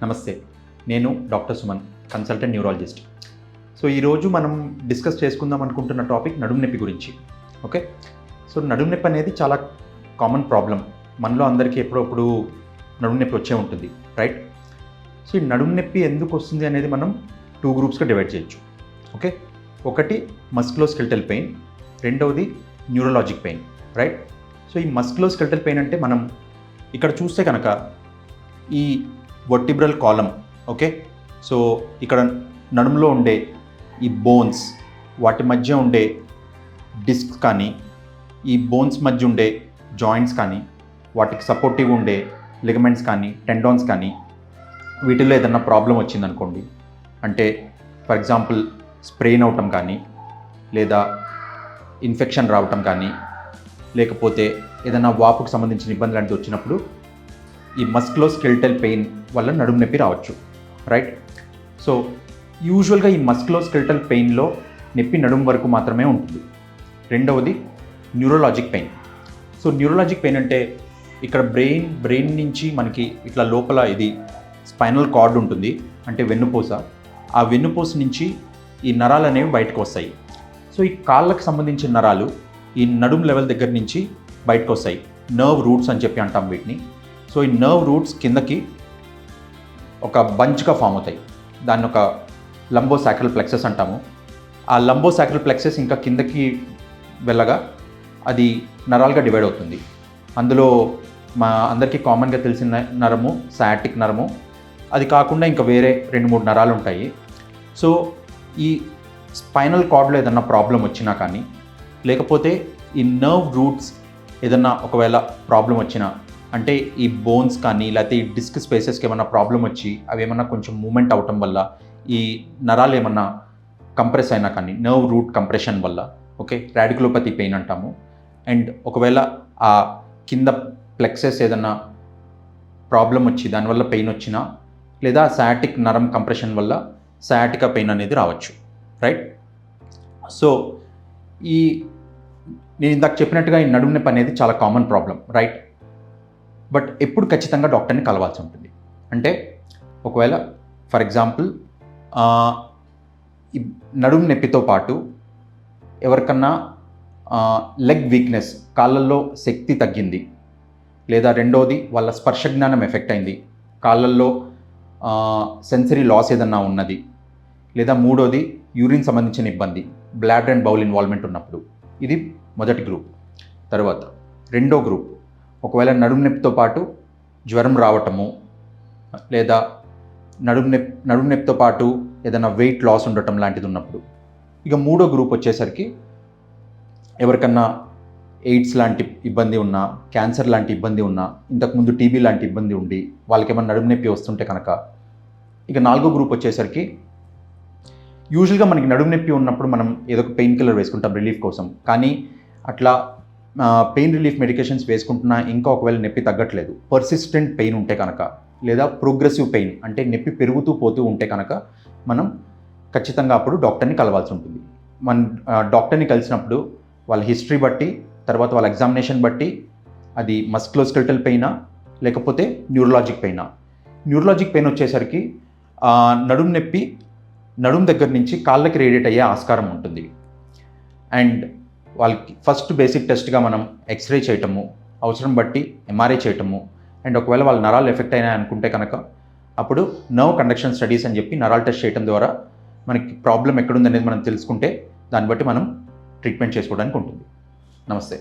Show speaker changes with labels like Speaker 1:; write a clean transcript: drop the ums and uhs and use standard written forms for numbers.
Speaker 1: నమస్తే, నేను doctor Suman, consultant neurologist. So ఈరోజు మనం డిస్కస్ చేసుకుందాం అనుకుంటున్న టాపిక్ నడుము నొప్పి గురించి. ఓకే, సో నడుము నొప్పి అనేది చాలా కామన్ ప్రాబ్లం. మనలో అందరికీ ఎప్పుడప్పుడు నడుము నొప్పి వచ్చే ఉంటుంది, రైట్? సో ఈ నడుము నొప్పి ఎందుకు వస్తుంది అనేది మనం 2 గ్రూప్స్గా డివైడ్ చేయొచ్చు. ఓకే, ఒకటి మస్కులోస్కెలిటల్ పెయిన్, రెండవది న్యూరలాజిక్ పెయిన్, రైట్? సో ఈ మస్కులోస్కెలిటల్ పెయిన్ అంటే మనం ఇక్కడ చూస్తే కనుక ఈ వర్టిబ్రల్ కాలమ్, ఓకే, సో ఇక్కడ నడుములో ఉండే ఈ బోన్స్, వాటి మధ్య ఉండే డిస్క్ కానీ, ఈ బోన్స్ మధ్య ఉండే జాయింట్స్ కానీ, వాటికి సపోర్టివ్ ఉండే లిగమెంట్స్ కానీ, టెండాన్స్ కానీ, వీటిల్లో ఏదన్నా ప్రాబ్లం వచ్చిందనుకోండి, అంటే ఫర్ ఎగ్జాంపుల్ స్ప్రెయిన్ అవటం కానీ, లేదా ఇన్ఫెక్షన్ రావటం కానీ, లేకపోతే ఏదైనా వాపుకు సంబంధించిన ఇబ్బంది లాంటివి వచ్చినప్పుడు ఈ మస్కులోస్కెలిటల్ పెయిన్ వల్ల నడుము నొప్పి రావచ్చు, రైట్? సో యూజువల్గా ఈ మస్కులోస్కెలిటల్ పెయిన్లో నొప్పి నడుము వరకు మాత్రమే ఉంటుంది. రెండవది న్యూరలాజిక్ పెయిన్. సో న్యూరలాజిక్ పెయిన్ అంటే ఇక్కడ బ్రెయిన్ నుంచి మనకి ఇట్లా లోపల ఇది స్పైనల్ కార్డ్ ఉంటుంది, అంటే వెన్నుపూస. ఆ వెన్నుపూస నుంచి ఈ నరాలు అనేవి బయటకు వస్తాయి. సో ఈ కాళ్ళకు సంబంధించిన నరాలు ఈ నడుము లెవెల్ దగ్గర నుంచి బయటకు వస్తాయి. నర్వ్ రూట్స్ అని చెప్పి అంటాం వీటిని. సో ఈ నర్వ్ రూట్స్ కిందకి ఒక బంచ్గా ఫామ్ అవుతాయి. దాన్ని ఒక లంబోసాక్రల్ ప్లెక్సస్ అంటాము. ఆ లంబోసాక్రల్ ప్లెక్సస్ ఇంకా కిందకి వెళ్ళగా అది నరాలుగా డివైడ్ అవుతుంది. అందులో మా అందరికీ కామన్గా తెలిసిన నరము సయాటిక్ నరము, అది కాకుండా ఇంకా వేరే 2-3 నరాలు ఉంటాయి. సో ఈ స్పైనల్ కార్డ్లో ఏదన్నా ప్రాబ్లం వచ్చినా కానీ, లేకపోతే ఈ నర్వ్ రూట్స్ ఏదన్నా ఒకవేళ ప్రాబ్లం వచ్చినా, అంటే ఈ బోన్స్ కానీ లేకపోతే ఈ డిస్క్ స్పేసెస్కి ఏమన్నా ప్రాబ్లం వచ్చి అవి ఏమన్నా కొంచెం మూమెంట్ అవటం వల్ల ఈ నరాలు ఏమన్నా కంప్రెస్ అయినా కానీ, నర్వ్ రూట్ కంప్రెషన్ వల్ల, ఓకే, రాడికులోపతి పెయిన్ అంటాము. అండ్ ఒకవేళ ఆ కింద ప్లెక్సెస్ ఏదన్నా ప్రాబ్లం వచ్చి దానివల్ల పెయిన్ వచ్చినా, లేదా సయాటిక్ నరం కంప్రెషన్ వల్ల సయాటికా పెయిన్ అనేది రావచ్చు, రైట్? సో నేను ఇందాక చెప్పినట్టుగా ఈ నడుము నొప్పి అనేది చాలా కామన్ ప్రాబ్లం, రైట్? బట్ ఎప్పుడు ఖచ్చితంగా డాక్టర్ని కలవాల్సి ఉంటుంది. అంటే ఒకవేళ ఫర్ ఎగ్జాంపుల్ ఈ నడుము నొప్పితో పాటు ఎవరికన్నా లెగ్ వీక్నెస్, కాళ్ళల్లో శక్తి తగ్గింది, లేదా రెండోది వాళ్ళ స్పర్శ జ్ఞానం ఎఫెక్ట్ అయింది, కాళ్ళల్లో సెన్సరీ లాస్ ఏదన్నా ఉన్నది, లేదా మూడోది యూరిన్ సంబంధించిన ఇబ్బంది, బ్లాడర్ అండ్ బౌల్ ఇన్వాల్వ్మెంట్ ఉన్నప్పుడు, ఇది మొదటి గ్రూప్. తర్వాత రెండో గ్రూప్, ఒకవేళ నడుము నొప్పితో పాటు జ్వరం రావటము, లేదా నడుము నొప్పితో పాటు ఏదైనా వెయిట్ లాస్ ఉండటం లాంటిది ఉన్నప్పుడు. ఇక మూడో గ్రూప్ వచ్చేసరికి ఎవరికన్నా ఎయిడ్స్ లాంటి ఇబ్బంది ఉన్నా, క్యాన్సర్ లాంటి ఇబ్బంది ఉన్నా, ఇంతకుముందు టీబీ లాంటి ఇబ్బంది ఉండి వాళ్ళకి ఏమన్నా నడుము నొప్పి వస్తుంటే కనుక. ఇక నాలుగో గ్రూప్ వచ్చేసరికి యూజువల్గా మనకి నడుము నొప్పి ఉన్నప్పుడు మనం ఏదో ఒక పెయిన్ కిల్లర్ వేసుకుంటాం రిలీఫ్ కోసం, కానీ అట్లా పెయిన్ రిలీఫ్ మెడికేషన్స్ వేసుకుంటున్నా ఇంకా ఒకవేళ నొప్పి తగ్గట్లేదు, పర్సిస్టెంట్ పెయిన్ ఉంటే కనుక, లేదా ప్రోగ్రెసివ్ పెయిన్ అంటే నొప్పి పెరుగుతూ పోతూ ఉంటే కనుక మనం ఖచ్చితంగా అప్పుడు డాక్టర్ని కలవాల్సి ఉంటుంది. మన డాక్టర్ని కలిసినప్పుడు వాళ్ళ హిస్టరీ బట్టి, తర్వాత వాళ్ళ ఎగ్జామినేషన్ బట్టి అది మస్కులోస్కెలిటల్ పెయినా లేకపోతే న్యూరలాజిక్ పెయినా. న్యూరలాజిక్ పెయిన్ వచ్చేసరికి నడుము నొప్పి నడుము దగ్గర నుంచి కాళ్ళకి రేడియేట్ అయ్యే ఆస్కారం ఉంటుంది. అండ్ వాళ్ళకి ఫస్ట్ బేసిక్ టెస్ట్గా మనం ఎక్స్రే చేయటము, అవసరం బట్టి ఎంఆర్ఐ చేయటము, అండ్ ఒకవేళ వాళ్ళ నరాలు ఎఫెక్ట్ అయినాయి అనుకుంటే కనుక అప్పుడు నర్వ్ కండక్షన్ స్టడీస్ అని చెప్పి నరాలు టెస్ట్ చేయడం ద్వారా మనకి ప్రాబ్లం ఎక్కడుందనేది మనం తెలుసుకుంటే దాన్ని బట్టి మనం ట్రీట్మెంట్ చేసుకోవడానికి ఉంటుంది. నమస్తే.